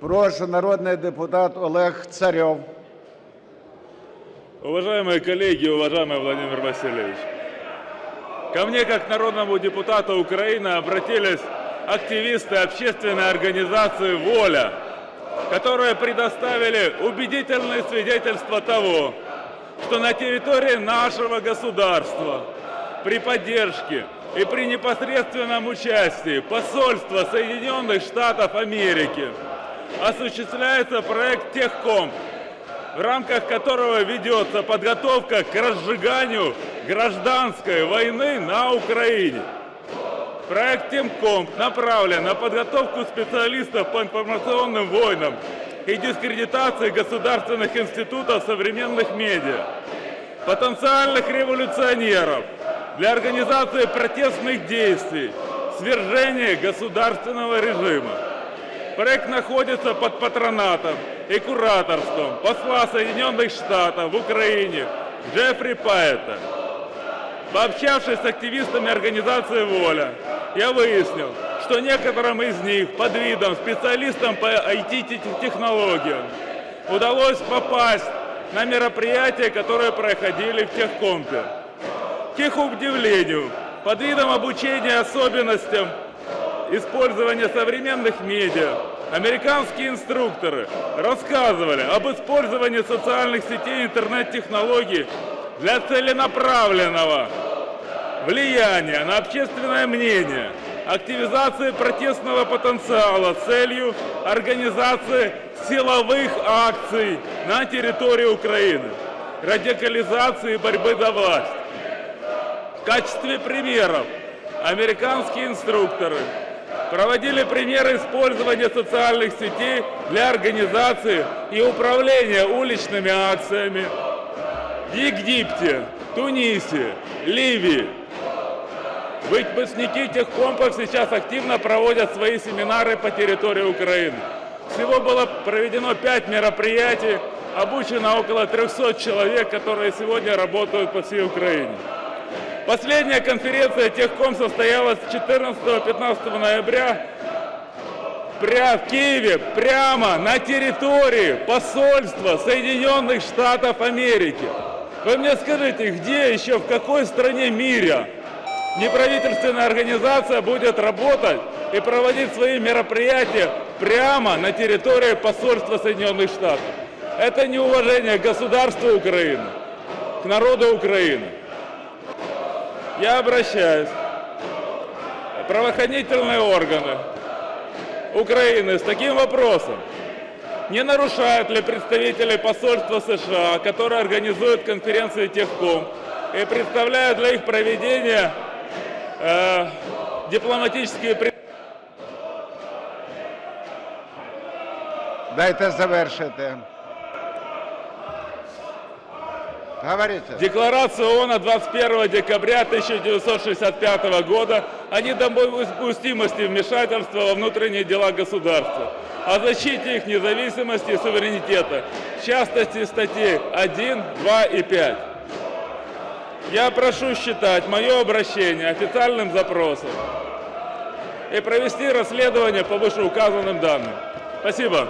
Прошу, народный депутат Олег Царев. Уважаемые коллеги, уважаемый Владимир Васильевич, ко мне, как народному депутату Украины, обратились активисты общественной организации «Воля», которые предоставили убедительные свидетельства того, что на территории нашего государства при поддержке и при непосредственном участии посольства Соединенных Штатов Америки осуществляется проект «Техкомп», в рамках которого ведется подготовка к разжиганию гражданской войны на Украине. Проект «Техкомп» направлен на подготовку специалистов по информационным войнам и дискредитации государственных институтов современных медиа, потенциальных революционеров для организации протестных действий, свержения государственного режима. Проект находится под патронатом и кураторством посла Соединенных Штатов в Украине Джеффри Пайета. Пообщавшись с активистами организации «Воля», я выяснил, что некоторым из них под видом специалистам по IT-технологиям удалось попасть на мероприятия, которые проходили в Техкомпе. К их удивлению, под видом обучения особенностям использования современных медиа американские инструкторы рассказывали об использовании социальных сетей и интернет-технологий для целенаправленного влияния на общественное мнение, активизации протестного потенциала с целью организации силовых акций на территории Украины, радикализации и борьбы за власть. В качестве примеров американские инструкторы проводили примеры использования социальных сетей для организации и управления уличными акциями в Египте, Тунисе, Ливии. Выпускники техкомпов сейчас активно проводят свои семинары по территории Украины. Всего было проведено 5 мероприятий, обучено около 300 человек, которые сегодня работают по всей Украине. Последняя конференция Техком состоялась 14-15 ноября в Киеве, прямо на территории посольства Соединенных Штатов Америки. Вы мне скажите, где еще, в какой стране мира неправительственная организация будет работать и проводить свои мероприятия прямо на территории посольства Соединенных Штатов? Это неуважение к государству Украины, к народу Украины. Я обращаюсь в правоохранительные органы Украины с таким вопросом. Не нарушают ли представители посольства США, которые организуют конференции Техком и представляют для их проведения дипломатические Дайте завершити. Говорите. Декларация ООН 21 декабря 1965 года о недопустимости вмешательства во внутренние дела государства, о защите их независимости и суверенитета, в частности статей 1, 2 и 5. Я прошу считать мое обращение официальным запросом и провести расследование по вышеуказанным данным. Спасибо.